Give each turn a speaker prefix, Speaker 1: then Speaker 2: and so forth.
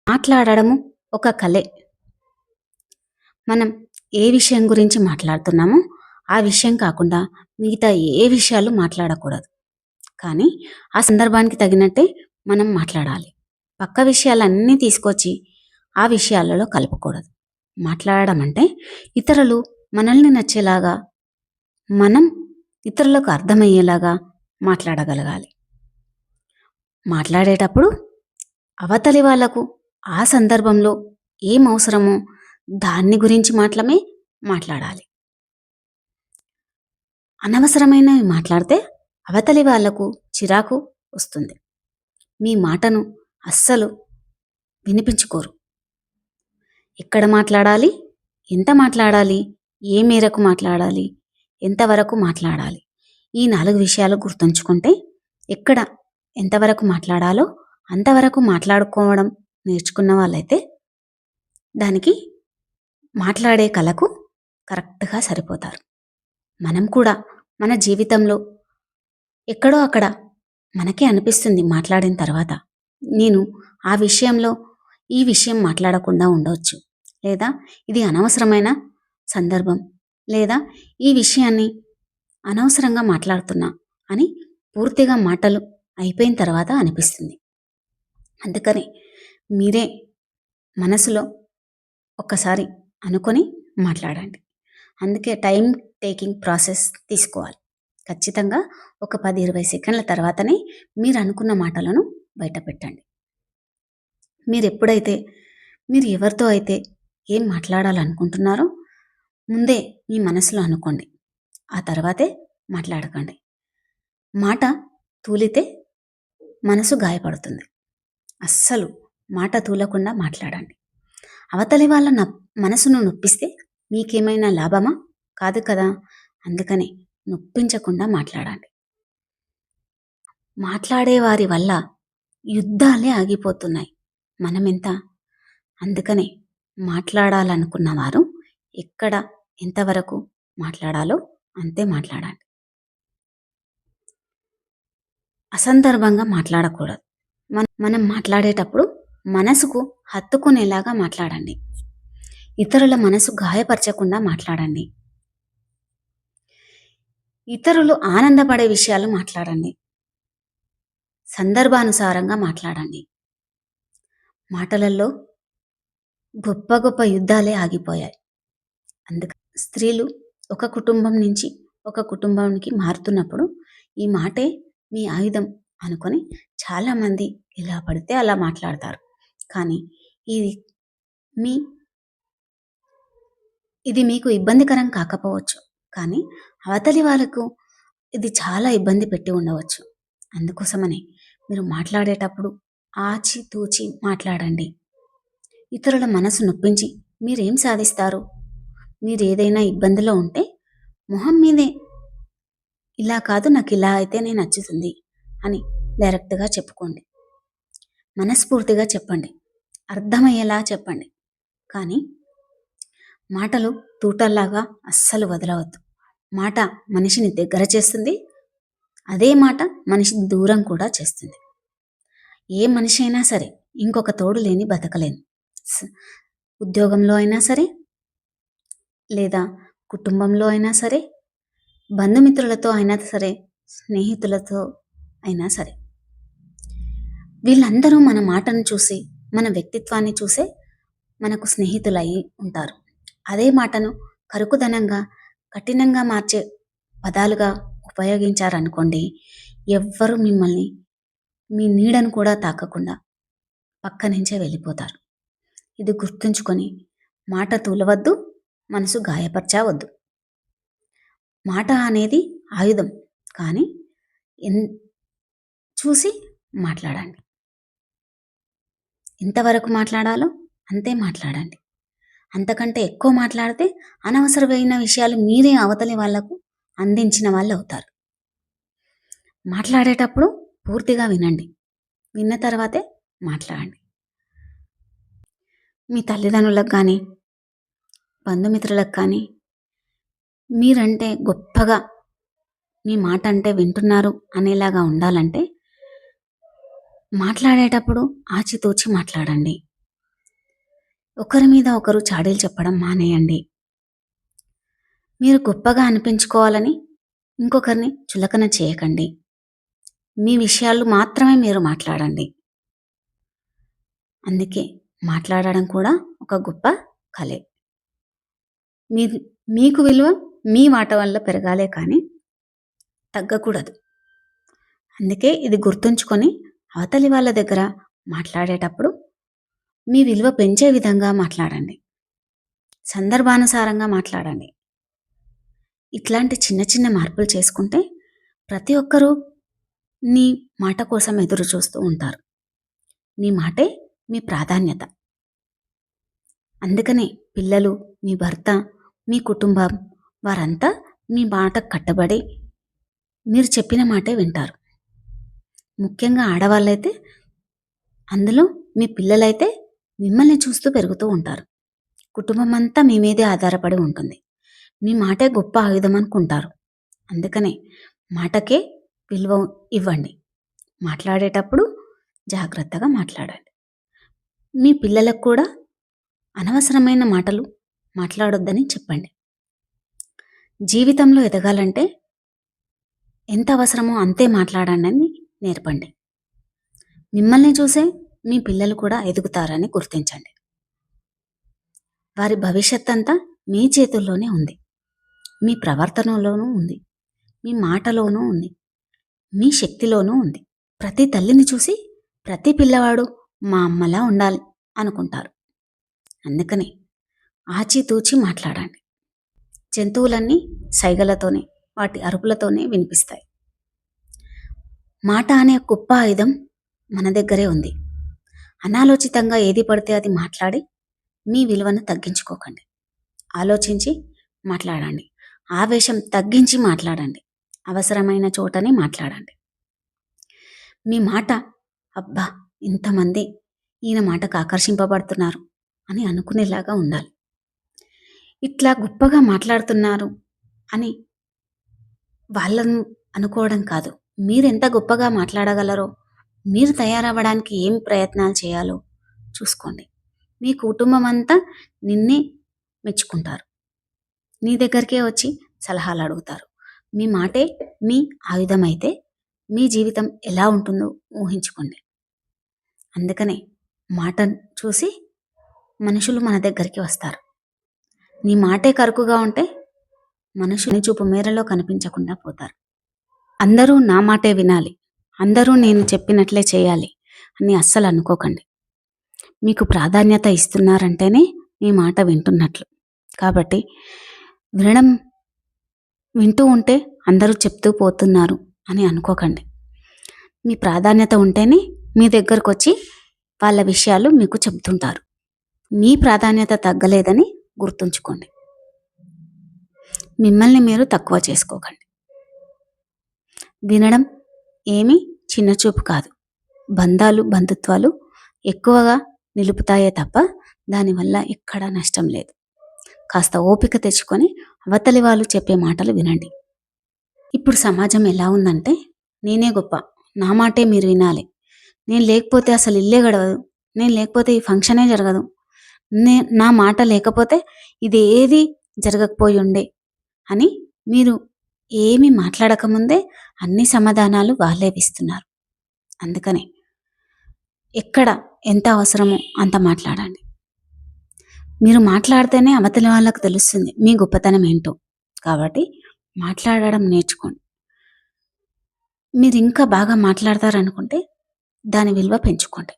Speaker 1: మాట్లాడడము ఒక కళే. మనం ఏ విషయం గురించి మాట్లాడుతున్నామో ఆ విషయం కాకుండా మిగతా ఏ విషయాలు మాట్లాడకూడదు. కానీ ఆ సందర్భానికి తగినట్టే మనం మాట్లాడాలి. పక్క విషయాలన్నీ తీసుకొచ్చి ఆ విషయాలలో కలపకూడదు. మాట్లాడడం అంటే ఇతరులు మనల్ని నచ్చేలాగా, మనం ఇతరులకు అర్థమయ్యేలాగా మాట్లాడగలగాలి. మాట్లాడేటప్పుడు అవతలి వాళ్లకు ఆ సందర్భంలో ఏం అవసరమో దాన్ని గురించి మాత్రమే మాట్లాడాలి. అనవసరమైనవి మాట్లాడితే అవతలి వాళ్లకు చిరాకు వస్తుంది. మీ మాటను అస్సలు వినిపించుకోరు. ఎక్కడ మాట్లాడాలి, ఎంత మాట్లాడాలి, ఏ మేరకు మాట్లాడాలి, ఎంతవరకు మాట్లాడాలి, ఈ 4 విషయాలు గుర్తుంచుకుంటే ఎక్కడ ఎంతవరకు మాట్లాడాలో అంతవరకు మాట్లాడుకోవడం నేర్చుకున్న వాళ్ళైతే దానికి మాట్లాడే కళకు కరెక్ట్గా సరిపోతారు. మనం కూడా మన జీవితంలో ఎక్కడో అక్కడ మనకే అనిపిస్తుంది మాట్లాడిన తర్వాత, నేను ఆ విషయంలో ఈ విషయం మాట్లాడకుండా ఉండవచ్చు, లేదా ఇది అనవసరమైన సందర్భం, లేదా ఈ విషయాన్ని అనవసరంగా మాట్లాడుతున్నా అని పూర్తిగా మాటలు అయిపోయిన తర్వాత అనిపిస్తుంది. అందుకని మీరే మనసులో ఒక్కసారి అనుకొని మాట్లాడండి. అందుకే టైం టేకింగ్ ప్రాసెస్ తీసుకోవాలి. ఖచ్చితంగా ఒక 10-20 సెకండ్ల తర్వాతనే మీరు అనుకున్న మాటలను బయట పెట్టండి. మీరు ఎవరితో అయితే ఏం మాట్లాడాలనుకుంటున్నారో ముందే మీ మనసులో అనుకోండి. ఆ తర్వాతే మాట్లాడకండి. మాట తూలితే మనసు గాయపడుతుంది. అస్సలు మాట తూలకుండా మాట్లాడండి. అవతలి వాళ్ళ మనసును నొప్పిస్తే మీకేమైనా లాభమా? కాదు కదా. అందుకని నొప్పించకుండా మాట్లాడండి. మాట్లాడే వారి వల్ల యుద్ధాలే ఆగిపోతున్నాయి. మనమెంత. అందుకనే మాట్లాడాలనుకున్న వారు ఎక్కడ ఎంతవరకు మాట్లాడాలో అంతే మాట్లాడండి. అసందర్భంగా మాట్లాడకూడదు. మనం మాట్లాడేటప్పుడు మనసుకు హత్తుకునేలాగా మాట్లాడండి. ఇతరుల మనసు గాయపరచకుండా మాట్లాడండి. ఇతరులు ఆనందపడే విషయాలు మాట్లాడండి. సందర్భానుసారంగా మాట్లాడండి. మాటలలో గొప్ప గొప్ప యుద్ధాలే ఆగిపోయాయి. అందుకని స్త్రీలు ఒక కుటుంబం నుంచి ఒక కుటుంబానికి మారుతున్నప్పుడు ఈ మాటే మీ ఆయుధం అనుకొని చాలామంది ఎలా పడితే అలా మాట్లాడతారు. కానీ ఇది మీకు ఇబ్బందికరం కాకపోవచ్చు, కానీ అవతలి వాళ్ళకు ఇది చాలా ఇబ్బంది పెట్టి ఉండవచ్చు. అందుకోసమని మీరు మాట్లాడేటప్పుడు ఆచితూచి మాట్లాడండి. ఇతరుల మనసు నొప్పించి మీరేం సాధిస్తారు? మీరు ఏదైనా ఇబ్బందిలో ఉంటే మొహం మీదే ఇలా కాదు, నాకు ఇలా అయితేనే నచ్చుతుంది అని డైరెక్ట్గా చెప్పుకోండి. మనస్ఫూర్తిగా చెప్పండి. అర్థమయ్యేలా చెప్పండి. కానీ మాటలు తూటల్లాగా అస్సలు వదలవద్దు. మాట మనిషిని దగ్గర చేస్తుంది, అదే మాట మనిషిని దూరం కూడా చేస్తుంది. ఏ మనిషి అయినా సరే ఇంకొక తోడు లేని బతకలేను. ఉద్యోగంలో అయినా సరే, లేదా కుటుంబంలో అయినా సరే, బంధుమిత్రులతో అయినా సరే, స్నేహితులతో అయినా సరే, వీళ్ళందరూ మన మాటను చూసి, మన వ్యక్తిత్వాన్ని చూసే మనకు స్నేహితులయ్యి ఉంటారు. అదే మాటను కరుకుదనంగా, కఠినంగా మార్చే పదాలుగా ఉపయోగించారనుకోండి, ఎవ్వరూ మిమ్మల్ని మీ నీడను కూడా తాకకుండా పక్క నుంచే వెళ్ళిపోతారు. ఇది గుర్తుంచుకొని మాట తూలవద్దు, మనసు గాయపరచవద్దు. మాట అనేది ఆయుధం, కానీ చూసి మాట్లాడండి. ఎంతవరకు మాట్లాడాలో అంతే మాట్లాడండి. అంతకంటే ఎక్కువ మాట్లాడితే అనవసరమైన విషయాలు మీరే అవతలి వాళ్లకు అందించిన వాళ్ళు అవుతారు. మాట్లాడేటప్పుడు పూర్తిగా వినండి. విన్న తర్వాతే మాట్లాడండి. మీ తల్లిదండ్రులకు కానీ, బంధుమిత్రులకు కానీ మీరంటే గొప్పగా, మీ మాట అంటే వింటున్నారు అనేలాగా ఉండాలంటే మాట్లాడేటప్పుడు ఆచితూచి మాట్లాడండి. ఒకరి మీద ఒకరు చాడీలు చెప్పడం మానేయండి. మీరు గొప్పగా అనిపించుకోవాలని ఇంకొకరిని చులకన చేయకండి. మీ విషయాలు మాత్రమే మీరు మాట్లాడండి. అందుకే మాట్లాడడం కూడా ఒక గొప్ప కళే. మీ మీకు విలువ మీ మాట వల్ల పెరగాలే కానీ తగ్గకూడదు. అందుకే ఇది గుర్తుంచుకొని అవతలి వాళ్ళ దగ్గర మాట్లాడేటప్పుడు మీ విలువ పెంచే విధంగా మాట్లాడండి. సందర్భానుసారంగా మాట్లాడండి. ఇట్లాంటి చిన్న చిన్న మార్పులు చేసుకుంటే ప్రతి ఒక్కరూ నీ మాట కోసం ఎదురు చూస్తూ ఉంటారు. మీ మాటే మీ ప్రాధాన్యత. అందుకనే పిల్లలు, మీ భర్త, మీ కుటుంబం వారంతా మీ మాట కట్టబడి మీరు చెప్పిన మాటే వింటారు. ముఖ్యంగా ఆడవాళ్ళైతే, అందులో మీ పిల్లలైతే మిమ్మల్ని చూస్తూ పెరుగుతూ ఉంటారు. కుటుంబం అంతా మీ మీదే ఆధారపడి ఉంటుంది. మీ మాటే గొప్ప ఆయుధం అనుకుంటారు. అందుకనే మాటకే విలువ ఇవ్వండి. మాట్లాడేటప్పుడు జాగ్రత్తగా మాట్లాడండి. మీ పిల్లలకు కూడా అనవసరమైన మాటలు మాట్లాడొద్దని చెప్పండి. జీవితంలో ఎదగాలంటే ఎంత అవసరమో అంతే మాట్లాడండి అని నేర్పండి. మిమ్మల్ని చూసే మీ పిల్లలు కూడా ఎదుగుతారని గుర్తించండి. వారి భవిష్యత్ అంతా మీ చేతుల్లోనే ఉంది. మీ ప్రవర్తనలోనూ ఉంది, మీ మాటలోనూ ఉంది, మీ శక్తిలోనూ ఉంది. ప్రతి తల్లిని చూసి ప్రతి పిల్లవాడు మా అమ్మలా ఉండాలి అనుకుంటారు. అందుకని ఆచితూచి మాట్లాడండి. జంతువులన్నీ సైగలతోనే, వాటి అరుపులతోనే వినిపిస్తాయి. మాట అనే గొప్ప ఆయుధం మన దగ్గరే ఉంది. అనాలోచితంగా ఏది పడితే అది మాట్లాడి మీ విలువను తగ్గించుకోకండి. ఆలోచించి మాట్లాడండి. ఆవేశం తగ్గించి మాట్లాడండి. అవసరమైన చోటనే మాట్లాడండి. మీ మాట అబ్బా ఇంతమంది ఈయన మాటకు ఆకర్షింపబడుతున్నారు అని అనుకునేలాగా ఉండాలి. ఇట్లా గొప్పగా మాట్లాడుతున్నారు అని వాళ్ళను అనుకోవడం కాదు. మీరెంత గొప్పగా మాట్లాడగలరో, మీరు తయారవ్వడానికి ఏం ప్రయత్నాలు చేయాలో చూసుకోండి. మీ కుటుంబం అంతా నిన్నే మెచ్చుకుంటారు. నీ దగ్గరికే వచ్చి సలహాలు అడుగుతారు. మీ మాటే మీ ఆయుధమైతే మీ జీవితం ఎలా ఉంటుందో ఊహించుకోండి. అందుకనే మాటను చూసి మనుషులు మన దగ్గరికి వస్తారు. నీ మాటే కరుకుగా ఉంటే మనుషుని చూపు మేరలో కనిపించకుండా పోతారు. అందరూ నా మాటే వినాలి, అందరూ నేను చెప్పినట్లే చేయాలి అని అస్సలు అనుకోకండి. మీకు ప్రాధాన్యత ఇస్తున్నారంటేనే మీ మాట వింటున్నట్లు. కాబట్టి వింటూ ఉంటే అందరూ చెప్తూ పోతున్నారు అని అనుకోకండి. మీ ప్రాధాన్యత ఉంటేనే మీ దగ్గరకు వచ్చి వాళ్ళ విషయాలు మీకు చెప్తుంటారు. మీ ప్రాధాన్యత తగ్గలేదని గుర్తుంచుకోండి. మిమ్మల్ని మీరు తక్కువ చేసుకోకండి. వినడం ఏమీ చిన్నచూపు కాదు. బంధుత్వాలు ఎక్కువగా నిలుపుతాయే తప్ప దానివల్ల ఎక్కడా నష్టం లేదు. కాస్త ఓపిక తెచ్చుకొని అవతలి వాళ్ళు చెప్పే మాటలు వినండి. ఇప్పుడు సమాజం ఎలా ఉందంటే నేనే గొప్ప, నా మాటే మీరు వినాలి, నేను లేకపోతే అసలు ఇల్లే గడవదు, నేను లేకపోతే ఈ ఫంక్షనే జరగదు, నా మాట లేకపోతే ఇది ఏది జరగకపోయి ఉండే అని మీరు ఏమీ మాట్లాడకముందే అన్ని సమాధానాలు వాళ్ళే ఇస్తున్నారు. అందుకనే ఎక్కడ ఎంత అవసరమో అంత మాట్లాడండి. మీరు మాట్లాడితేనే అవతలి వాళ్ళకు తెలుస్తుంది మీ గొప్పతనం ఏంటో. కాబట్టి మాట్లాడడం నేర్చుకోండి. మీరు ఇంకా బాగా మాట్లాడతారనుకుంటే దాని విలువ పెంచుకోండి.